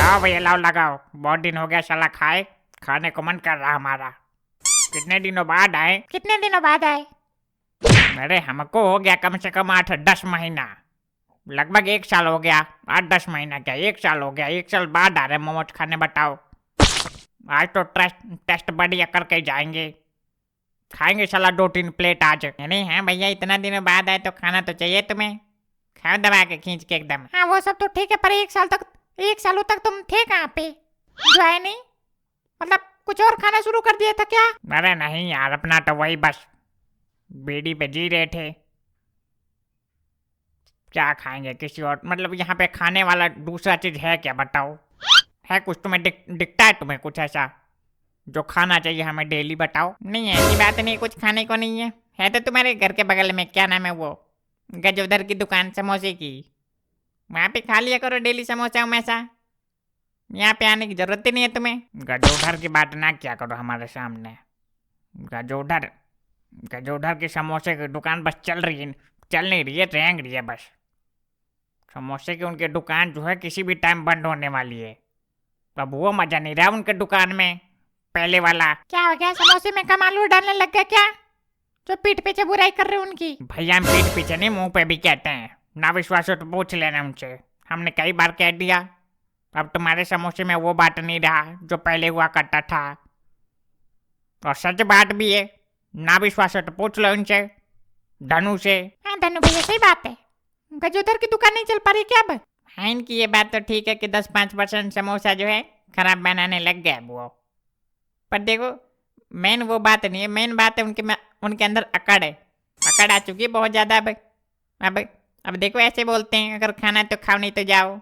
लाओ भैया लाओ लगाओ, बहुत दिन हो गया साला खाए, खाने को मन कर रहा हमारा। कितने दिनों बाद आए? कितने दिनों बाद आए? अरे हमको हो गया कम से कम 8-10 महीना, लगभग 1 साल हो गया। 8-10 महीना क्या, 1 साल हो गया। 1 साल बाद आ रहे मोमोज खाने, बताओ। आज तो टेस्ट बढ़िया करके जाएंगे, खाएंगे साला 2-3 प्लेट आज। नहीं है भैया, इतना दिनों बाद आए तो खाना तो चाहिए तुम्हें, खाओ दबा के खींच के एकदम। हाँ वो सब तो ठीक है, पर 1 सालों तक तुम थे कहाँ पे? जो है नहीं, मतलब कुछ और खाना शुरू कर दिया था क्या? अरे नहीं यार, अपना तो वही बस बीड़ी पे जी रहे थे। क्या खाएंगे किसी और, मतलब यहाँ पे खाने वाला दूसरा चीज है क्या, बताओ। है कुछ तुम्हें दिखता है तुम्हें कुछ ऐसा जो खाना चाहिए हमें डेली, बताओ। नहीं ऐसी बात नहीं, कुछ खाने को नहीं है तो तुम्हारे घर के बगल में क्या नाम है वो गजोदर की दुकान समोसे की, वहाँ पे खा लिया करो डेली समोसा हमेशा। यहाँ पे आने की जरूरत ही नहीं है तुम्हें। गजोधर की बात ना क्या करो हमारे सामने। गजोधर गजोधर की समोसे की दुकान बस चल नहीं रही है, रेंग रही है बस। समोसे की उनकी दुकान जो है किसी भी टाइम बंद होने वाली है। अब वो मजा नहीं रहा उनके दुकान में पहले वाला। क्या हो गया, समोसे में कम आलू डालने लग गया क्या, जो पीठ पीछे बुराई कर रहे हो उनकी? भैया हम पीठ पीछे नहीं, मुंह पे भी कहते हैं। ना विश्वास हो तो पूछ लेना उनसे, हमने कई बार कह दिया। अब तुम्हारे समोसे में वो बात नहीं रहा जो पहले हुआ करता था। और सच बात भी है, ना विश्वास हो तो पूछ लो उनसे, धनु से। हाँ धनु भैया सही बात है, गजोदर की दुकान नहीं चल पा रही क्या अब? हाँ इनकी ये बात तो ठीक है कि 10-5% समोसा जो है खराब बनाने लग गया वो। पर देखो मेन वो बात नहीं है, मेन बात है उनके अंदर अकड़ है। अकड़ आ चुकी है बहुत ज्यादा। अब देखो ऐसे बोलते हैं, अगर खाना है तो खाओ नहीं तो जाओ।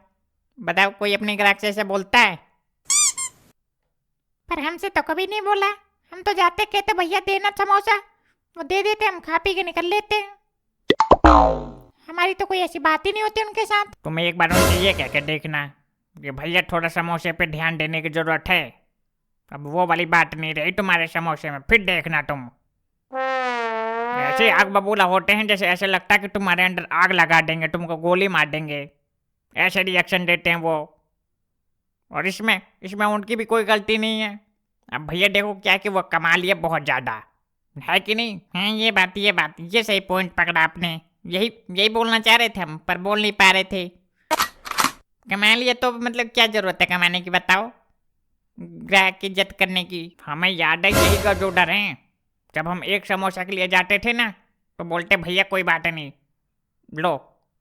बताओ कोई अपने ग्राहक से ऐसे बोलता है? पर हमसे तो कभी नहीं बोला, हम तो जाते कहते भैया देना समोसा, वो दे देते, हम खा पी के निकल लेते। हमारी तो कोई ऐसी बात ही नहीं होती उनके साथ। तुम्हें एक बार उनसे ये कह के देखना कि भैया थोड़ा समोसे पे ध्यान देने की जरूरत है। अब वो वाली बात नहीं रही तुम्हारे समोसे में, फिर देखना तुम ऐसे आग बबूला होते हैं जैसे ऐसे लगता है कि तुम्हारे अंदर आग लगा देंगे, तुमको गोली मार देंगे। ऐसे रिएक्शन देते हैं वो। और इसमें उनकी भी कोई गलती नहीं है। अब भैया देखो क्या कि वो कमा लिए बहुत ज्यादा, है कि नहीं? हाँ ये सही पॉइंट पकड़ा आपने, यही बोलना चाह रहे थे हम, पर बोल नहीं पा रहे थे। कमा लिए तो मतलब क्या जरूरत है कमाने की, बताओ, ग्राहक की इज्जत करने की। हमें याद है यही का जो डर है, जब हम एक समोसा के लिए जाते थे ना तो बोलते भैया कोई बात नहीं, लो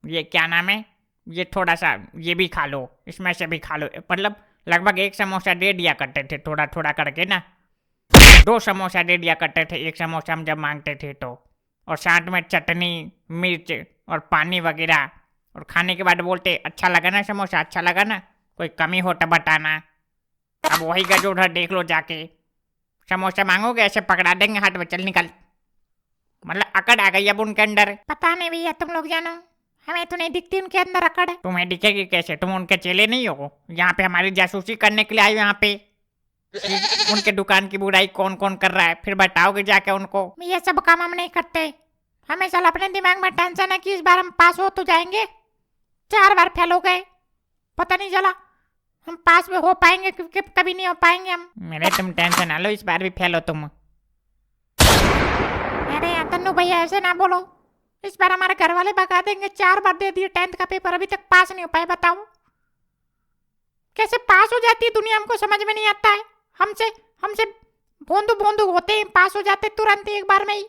ये क्या नाम है, ये थोड़ा सा ये भी खा लो, इसमें से भी खा लो। मतलब लगभग एक समोसा दे दिया करते थे थोड़ा थोड़ा करके ना। 2 समोसा दे दिया करते थे एक समोसा हम जब मांगते थे तो। और साथ में चटनी, मिर्च और पानी वगैरह। और खाने के बाद बोलते अच्छा लगा ना समोसा, अच्छा लगा ना, कोई कमी हो तो बताना। अब वही गजोधर देख लो जाके, समोसा मांगोगे ऐसे पकड़ा देंगे हाथ में, चल निकल। मतलब अकड़ आ गई अब उनके अंदर। पता नहीं भैया, तुम लोग जानो, हमें तो नहीं दिखती उनके अंदर अकड़ है। तुम्हें दिखेगी कैसे, तुम उनके चेले नहीं हो? यहाँ पे हमारी जासूसी करने के लिए आए हो यहाँ पे, उनके दुकान की बुराई कौन कौन कर रहा है, फिर बताओगे जाके उनको। ये सब काम हम नहीं करते, हमें साल अपने दिमाग में टेंशन है कि इस बार हम पास हो तो जाएंगे, 4 बार फेल हो गए, पता नहीं चला हम पास में हो पाएंगे क्योंकि कभी नहीं हो पाएंगे हम। मेरे तुम टेंशन ना लो, इस बार भी फेल हो तुम। अरे तन्नू भैया ऐसे ना बोलो, इस बार हमारे घर वाले भगा देंगे। 4 बार दे दिए 10th का पेपर, अभी तक पास नहीं हो पाए, बताओ कैसे पास हो जाती है दुनिया, हमको समझ में नहीं आता है। हमसे बोंदू बोंदू होते हैं, पास हो जाते तुरंत एक बार में ही,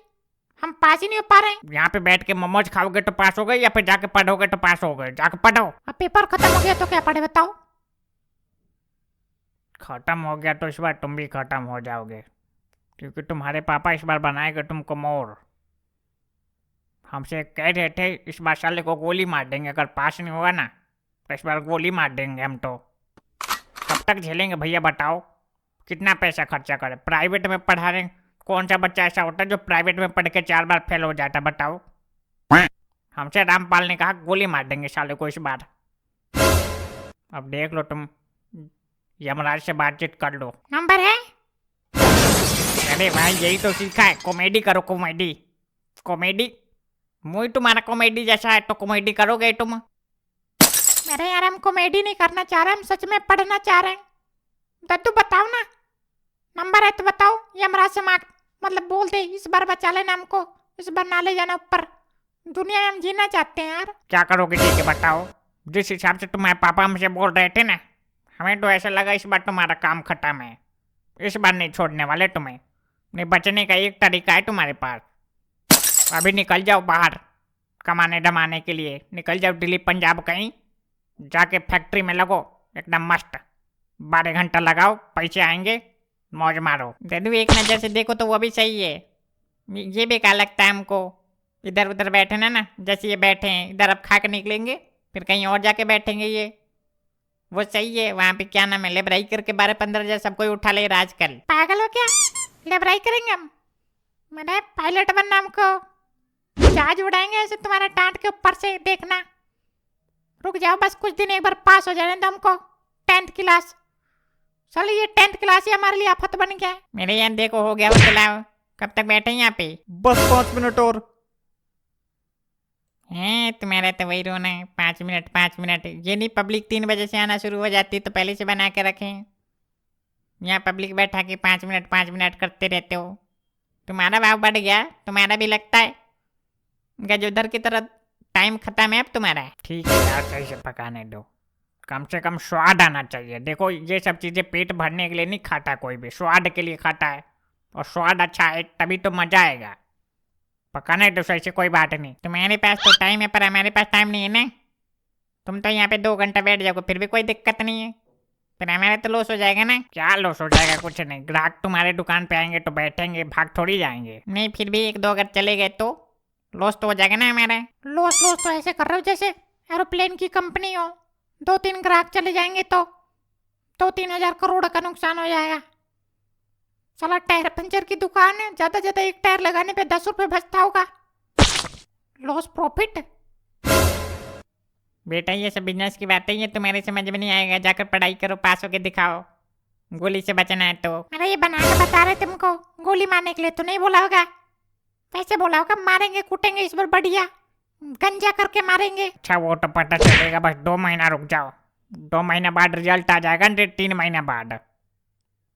हम पास ही नहीं हो पा रहे हैं। यहाँ पे बैठ के मोमोज खाओगे तो पास हो गए, या फिर जाके पढ़ोगे तो पास हो गए? जाके पढ़ो। अब पेपर खत्म हो गया तो क्या पढ़े, बताओ। खत्म हो गया तो इस बार तुम भी खत्म हो जाओगे, क्योंकि तुम्हारे पापा इस बार बनाएंगे तुमको मोर। हमसे कह रहे थे इस बार साले को गोली मार देंगे, अगर पास नहीं होगा ना तो इस बार गोली मार देंगे हम तो। कब तक झेलेंगे भैया बताओ, कितना पैसा खर्चा करें? प्राइवेट में पढ़ा रहे, कौन सा बच्चा ऐसा होता है जो प्राइवेट में पढ़ के 4 बार फेल हो जाता, बताओ। हमसे रामपाल ने कहा गोली मार देंगे साले को इस बार। अब देख लो तुम, यमराज से बातचीत कर लो। नंबर है? अरे भाई यही तो सीखा है, कॉमेडी करो, कॉमेडी। मुझे तुम्हारा कॉमेडी जैसा है तो कॉमेडी करोगे तुम। मेरे यार हम कॉमेडी नहीं करना चाह रहे, हम सच में पढ़ना चाह रहे हैं। दद्दू बताओ ना, नंबर है तो बताओ, यमराज से मांग, मतलब बोल दे इस बार बचा लेना हमको, इस बार ना ले जाना ऊपर। दुनिया में हम जीना चाहते हैं यार। क्या करोगे ठीक है बताओ। जिस हिसाब से तुम्हारे पापा हमसे बोल रहे थे ना, हमें तो ऐसा लगा इस बार तुम्हारा काम खत्म है। इस बार नहीं छोड़ने वाले तुम्हें। नहीं, बचने का एक तरीका है तुम्हारे पास। अभी निकल जाओ बाहर कमाने डमाने के लिए। निकल जाओ दिल्ली पंजाब कहीं, जाके फैक्ट्री में लगो एकदम मस्त। 12 घंटा लगाओ, पैसे आएंगे, मौज मारो। दद्दू एक नज़र से देखो तो वो भी सही है। ये बेकार लगता है हमको। इधर उधर बैठे ना जैसे ये बैठे हैं, इधर अब खा के निकलेंगे फिर कहीं और जाके बैठेंगे ये। वो सही है, वहाँ पे क्या नाम है, लेबराई करके 12-15 हजार सबको उठा ले रहा आजकल। पागल हो क्या, लेबराई करेंगे हम? मैंने पायलट बनना हमको, जहाज उड़ाएंगे ऐसे तुम्हारा टांट के ऊपर से, देखना। रुक जाओ बस कुछ दिन, एक बार पास हो जाने दो हमको 10th क्लास। चलो ये 10th क्लास ही हमारे लिए आफत बन गया है। मेरे यहाँ देखो हो गया, वो चलाओ। कब तक बैठे हैं यहाँ पे? बस 5 मिनट और। हैं तुम्हारा तो वही रोना है, 5 मिनट 5 मिनट। ये नहीं पब्लिक 3 बजे से आना शुरू हो जाती तो पहले से बना के रखें। यहाँ पब्लिक बैठा के 5 मिनट 5 मिनट करते रहते हो। तुम्हारा भाव बढ़ गया, तुम्हारा भी लगता है। गजोदर की तरह टाइम खत्म है अब तुम्हारा। ठीक है यार, सही से पकाने दो, कम से कम स्वाद आना चाहिए। देखो ये सब चीज़ें पेट भरने के लिए नहीं खाता कोई भी, स्वाद के लिए खाता है। और स्वाद अच्छा है तभी तो मजा आएगा। पकाने दो सही से, कोई बात नहीं। तुम्हारे पास तो टाइम है पर हमारे पास टाइम नहीं है ना। तुम तो यहाँ पे 2 घंटा बैठ जाओगे फिर भी कोई दिक्कत नहीं है, फिर हमारे तो लॉस हो जाएगा ना। क्या लॉस हो जाएगा? कुछ नहीं, ग्राहक तुम्हारे दुकान पे आएंगे तो बैठेंगे, भाग थोड़ी जाएंगे। नहीं फिर भी 1-2 अगर चले गए तो लॉस तो हो जाएगा ना हमारा। लॉस लॉस तो ऐसे कर रहे हो जैसे एरोप्लेन की कंपनी हो। 2-3 ग्राहक चले जाएंगे तो 2-3 हजार करोड़ का नुकसान हो जाएगा। साला टायर पंचर की दुकान है, ज्यादा ज्यादा एक टायर लगाने पे 10 रुपए बचता होगा। Loss profit. बेटा ये सब बिजनेस की बातें ये तुम्हारे समझ में नहीं आएगा। जाकर पढ़ाई करो, पास होके दिखाओ। गोली से बचना है तो। अरे ये बना के बता रहे तुमको, गोली मारने के लिए तो नहीं बोला होगा। वैसे बोला होगा मारेंगे कूटेंगे इस बार बढ़िया, गंजा करके मारेंगे। अच्छा वो तो पता चलेगा, बस 2 महीना रुक जाओ। 2 महीना बाद रिजल्ट आ जाएगा, 3 महीना बाद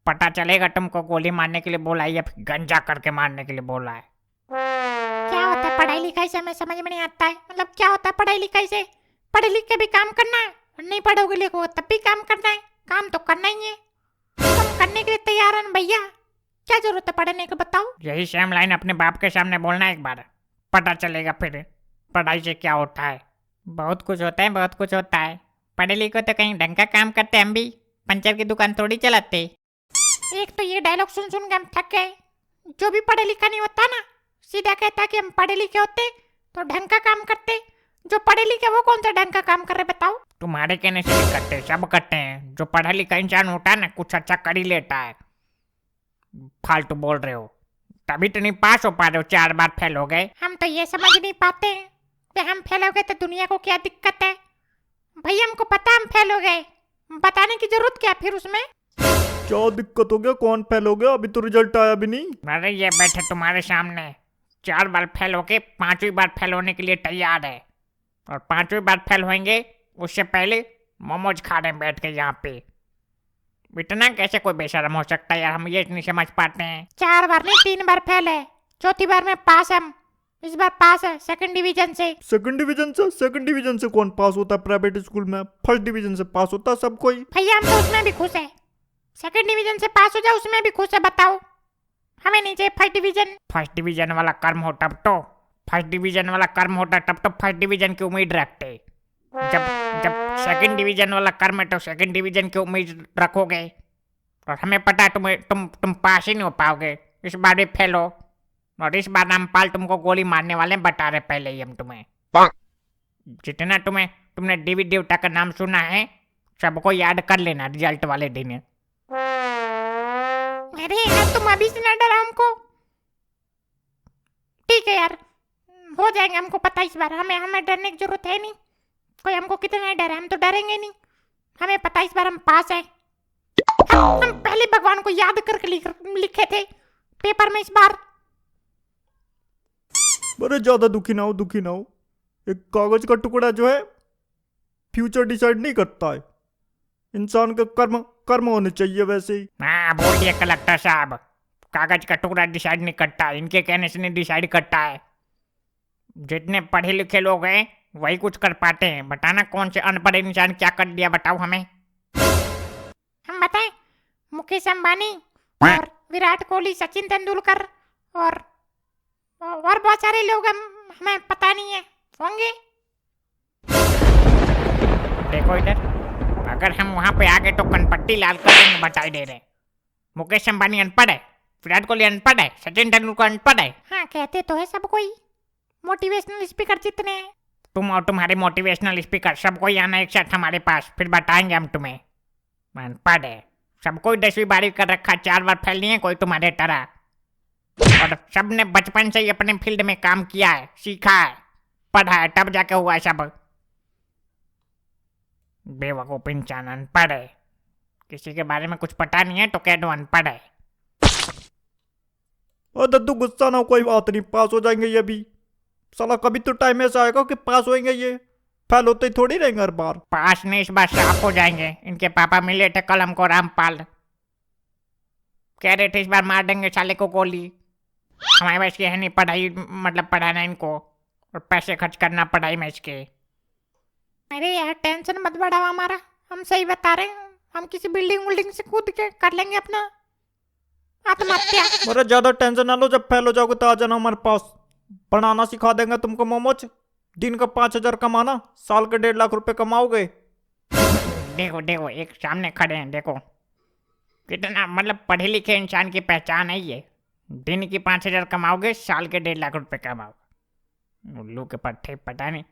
पता चलेगा तुमको गोली मारने के लिए बोला है या फिर गंजा करके मारने के लिए बोला है। क्या होता है पढ़ाई लिखाई से, हमें समझ में नहीं आता है। मतलब क्या होता है पढ़ाई लिखाई से? पढ़े लिख के भी काम करना है, नहीं पढ़ोगे लिखो तब भी काम करना है। काम तो करना ही है, तुम करने के लिए तैयार है भैया। क्या जरूरत है पढ़ने की बताओ? यही सेम लाइन अपने बाप के सामने बोलना एक बार, पता चलेगा फिर पढ़ाई से क्या होता है। बहुत कुछ होता है, बहुत कुछ होता है। पढ़े लिखो तो कहीं ढंग का काम करते, हम भी पंचर की दुकान थोड़ी चलाते। एक तो ये डायलॉग सुन सुन के हम थक गए। जो भी पढ़े लिखा नहीं होता ना, सीधा कहता कि हम पढ़े लिखे होते तो ढंग का काम करते। जो पढ़े लिखे वो कौन सा ढंग का काम कर रहे बताओ? तुम्हारे कहने से नहीं करते, सब करते हैं। जो पढ़ा लिखा इंसान होता है ना, कुछ अच्छा कर ही लेता है। फालतू बोल रहे हो, तभी तो नहीं पास हो पा रहे हो, 4 बार फेल हो गए। हम तो ये समझ नहीं पाते हैं कि हम फेल हो गए तो दुनिया को क्या दिक्कत है। भैया हमको पता हम फेल हो गए, बताने की जरूरत क्या फिर उसमें? क्या दिक्कत हो गया? कौन फेल हो गया? अभी तो रिजल्ट आया भी नहीं। अरे ये बैठे तुम्हारे सामने 4 बार फेल होके 5वीं बार फेल होने के लिए तैयार है। और 5वीं बार फेल होंगे उससे पहले मोमोज खा रहे हैं बैठ के यहाँ पे। इतना कैसे कोई बेशरम हो सकता है यार, हम ये नहीं समझ पाते हैं। 4 बार नहीं 3 बार फेल है, चौथी बार में पास हम। इस बार पास है 2nd डिवीजन से। 2nd डिवीजन से? 2nd डिवीजन से कौन पास होता है प्राइवेट स्कूल में? 1st डिवीजन से पास होता है सब कोई। भैया हम तो उसमें भी खुश है, 2nd डिवीजन से पास हो जाओ उसमें भी खुश है। बताओ हमें नहीं चाहिए 1st डिवीजन। 1st डिवीजन वाला कर्म हो तब तो, 1st डिवीजन वाला कर्म होता तब तो 1st डिवीजन की उम्मीद रखते। जब जब 2nd डिवीजन वाला कर्म है तो 2nd डिवीजन की उम्मीद रखोगे। और हमें पता है तुम पास ही नहीं हो पाओगे। इस बार भी फेल हो। और इस बार रामपाल तुमको गोली मारने वाले बता रहे पहले ही हम तुम्हें। जितना तुमने देवी देवता का नाम सुना है सबको याद कर लेना रिजल्ट वाले दिन। अरे यार तुम अभी से ना डरा हमको। ठीक है यार, हो जाएंगे, हमको पता है इस बार। हमें डरने की जरूरत है नहीं। कोई हमको कितना डरे, हम तो डरेंगे नहीं। हमें पता है इस बार हम पास है। हम पहले भगवान को याद करके लिखे थे पेपर में इस बार। अरे ज्यादा दुखी ना हो, दुखी ना हो। एक कागज का टुकड़ा जो है फ्यूचर डिसाइड नहीं करता है। इंसान के कर्म कर्म होने चाहिए वैसे ही। हाँ बोल दिया कलेक्टर साहब, कागज का टुकड़ा डिसाइड नहीं करता है, इनके कहने से नहीं डिसाइड करता है। जितने पढ़े लिखे लोग हैं वही कुछ कर पाते हैं। बताना कौन से अनपढ़ इंसान क्या कर दिया, बताओ हमें। हम बताएं, मुकेश अंबानी और विराट कोहली, सचिन तेंदुलकर और बहुत सारे लोग हमें पता नहीं है होंगे। देखो इधर, अगर हम वहां पे आ गए तो कनपट्टी लाल कर देंगे, बताई दे रहे। मुकेश अंबानी अनपढ़ है, विराट कोहली अनपढ़ है, सचिन तेंदुलकर अनपढ़ है। हाँ कहते तो है सब कोई, मोटिवेशनल स्पीकर जितने हैं। तुम और तुम्हारे मोटिवेशनल स्पीकर सब कोई आना एक साथ हमारे पास, फिर बताएंगे हम तुम्हें। अनपढ़ है, सबको 10वीं 12वीं कर रखा, 4 बार फेल नहीं है कोई तुम्हारे तरह। और सबने बचपन से ही अपने फील्ड में काम किया है, सीखा है, पढ़ा है, तब जाके हुआ है सब। बेवकूफ इंसान अनपढ़ है, किसी के बारे में कुछ पता नहीं है तो कह दो अनपढ़ है। और दद्दू गुस्सा ना हो, कोई बात नहीं, पास हो जाएंगे ये भी। साला कभी तो टाइम ऐसा आएगा कि पास होएंगे, ये फेल होते ही थोड़ी रहेंगे हर बार। पास नहीं, इस बार साफ हो जाएंगे। इनके पापा मिले थे कल हमको, रामपाल कह रहे थे इस बार मार देंगे साले को गोली। हमारे पास है नहीं पढ़ाई, मतलब पढ़ाना इनको और पैसे खर्च करना पढ़ाई में इसके। अरे यार टेंशन मत बढ़ाओ हमारा, हम सही बता रहे हैं। हम किसी बिल्डिंग से कूद के कर लेंगे अपना आत्महत्या। अरे ज्यादा टेंशन ना लो, जब फेल हो जाओगे तो आ जाना हमारे पास, बनाना सिखा देंगे तुमको मोमोज। दिन का 5,000 कमाना, साल के 1.5 लाख रुपए कमाओगे। देखो देखो, एक सामने खड़े हैं, देखो कितना मतलब पढ़े लिखे इंसान की पहचान है ये। दिन की 5,000 कमाओगे, साल के 1.5 लाख रुपए कमाओगे। उल्लू के पट्टे, पता नहीं।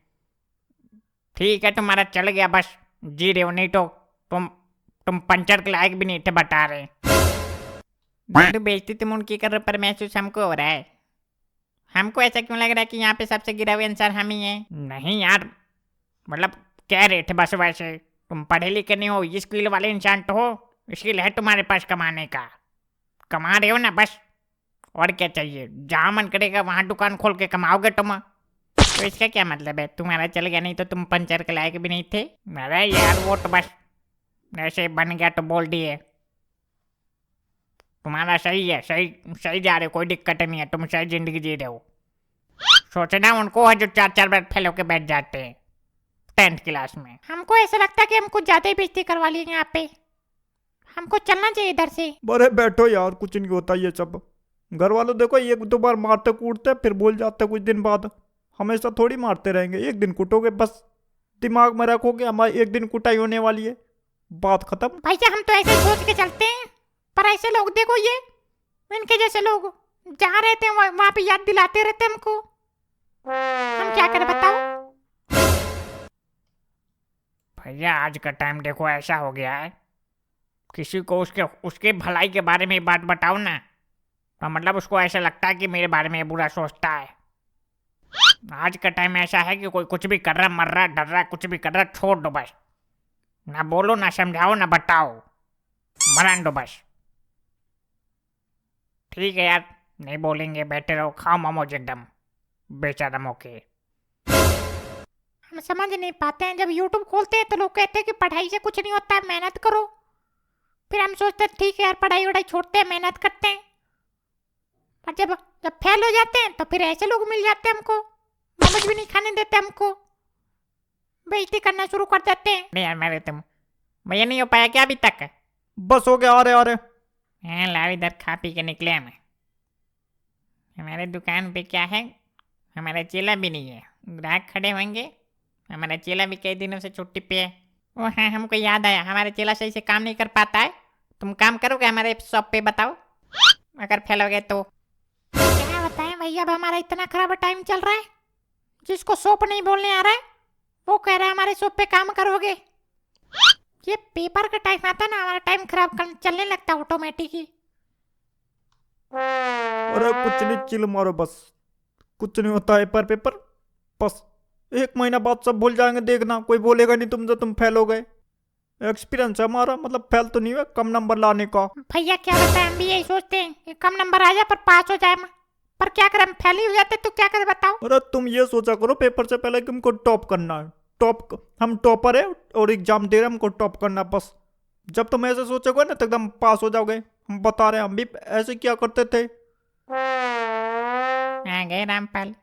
ठीक है तुम्हारा चल गया, बस जी रहे हो, नहीं तो तुम पंचर के लायक भी नहीं थे, बता रहे। तो बेइज्जती तुम उनकी कर रहे, पर महसूस हमको हो रहा है। हमको ऐसा क्यों लग रहा है कि यहाँ पे सबसे गिरा हुआ इंसान हम ही हैं? नहीं यार, मतलब कह रहे थे बस वैसे। तुम पढ़े लिखे नहीं हो, स्किल वाले इंसान तो हो, स्किल है तुम्हारे पास कमाने का, कमा रहे हो ना बस, और क्या चाहिए। जहाँ मन करेगा वहाँ दुकान खोल के कमाओगे तुम। तो इसका क्या मतलब है, तुम्हारा चल गया, नहीं तो तुम पंचर के लायक भी नहीं थे। अरे यार वो तो बस ऐसे बन गया तो बोल दिए। तुम्हारा सही है, सही सही जा रहे हो, कोई दिक्कत नहीं है, तुम सही जिंदगी जी रहे हो। सोचना उनको है जो 4-4 बार फेल होके बैठ जाते हैं 10th क्लास में। हमको ऐसा लगता है कि हम कुछ ज्यादा ही बेइज्जती करवा लिए यहाँ पे, हमको चलना चाहिए इधर से। अरे बैठो यार, कुछ नहीं होता ये सब। घर वालों देखो 1-2 बार मारते कूटते फिर भूल जाते कुछ दिन बाद। हमेशा थोड़ी मारते रहेंगे, एक दिन कुटोगे बस, दिमाग में रखोगे हमारी एक दिन कुटाई होने वाली है, बात खत्म। भैया हम तो ऐसे सोच के चलते हैं, पर ऐसे लोग देखो, ये इनके जैसे लोग जहाँ रहते हैं वहाँ पे याद दिलाते रहते हैं हमको। हम क्या करें बताओ। भैया आज का टाइम देखो ऐसा हो गया है, किसी को उसके भलाई के बारे में बात बताओ ना तो मतलब उसको ऐसा लगता है कि मेरे बारे में बुरा सोचता है। आज का टाइम ऐसा है कि कोई कुछ भी कर रहा, मर रहा, डर रहा, कुछ भी कर रहा, छोड़ दो बस। ना बोलो, ना समझाओ, ना बताओ, मरन दो बस। ठीक है यार, नहीं बोलेंगे, बैठे रहो, खाओ मोमोज एकदम बेचारा मौके। हम समझ नहीं पाते हैं, जब YouTube खोलते हैं तो लोग कहते हैं कि पढ़ाई से कुछ नहीं होता है, मेहनत करो। फिर हम सोचते हैं ठीक है यार, पढ़ाई वढ़ाई छोड़ते हैं, मेहनत करते हैं। पर जब फेल हो जाते हैं तो फिर ऐसे लोग मिल जाते हैं हमको, मोमोज भी नहीं खाने देते हमको, बेइज्जती करना शुरू कर देते हैं। नहीं यार मेरे तुम भैया नहीं हो पाया क्या अभी तक? बस हो गया, आ रहे। हाँ लाओ इधर, खा पी के निकले हम। हमारे दुकान पे क्या है, हमारा चेला भी नहीं है, ग्राहक खड़े होंगे। हमारा चेला भी कई दिनों से छुट्टी पे है। ओ हाँ, हमको याद आया, हमारा चेला सही से काम नहीं कर पाता है। तुम काम करोगे हमारे शॉप पे, बताओ अगर फेल हो गए तो। क्या बताएं भैया, अब हमारा इतना खराब टाइम चल रहा है, जिसको शॉप नहीं बोलने आ रहा है वो कह रहा है हमारे शॉप पे काम करोगे। ये पेपर का टाइम आता है ना, हमारा टाइम खराब चलने लगता है ऑटोमेटिक ही। अरे कुछ नहीं, चिल मारो बस, कुछ नहीं होता है पर पेपर, बस 1 महीना बाद सब भूल जाएंगे, देखना कोई बोलेगा नहीं तुमसे तुम फेल हो गए। एक्सपीरियंस है हमारा, मतलब फेल तो नहीं हुआ, कम नंबर लाने का। भैया क्या बताएं, हम भी यही सोचते हैं कि कम नंबर आ जाए पर पास हो जाए, पर क्या करें, हम फेल ही हो जाते तो क्या करें बताओ। अरे तुम ये सोचा करो पेपर से पहले कि तुमको टॉप करना है, हम टॉपर है और एग्जाम दे रहे हैं, हमको टॉप करना बस। जब तुम ऐसे सोचोगे ना तो एकदम पास हो जाओगे। हम बता रहे हैं, हम भी ऐसे क्या करते थे। आ गए रामपाल।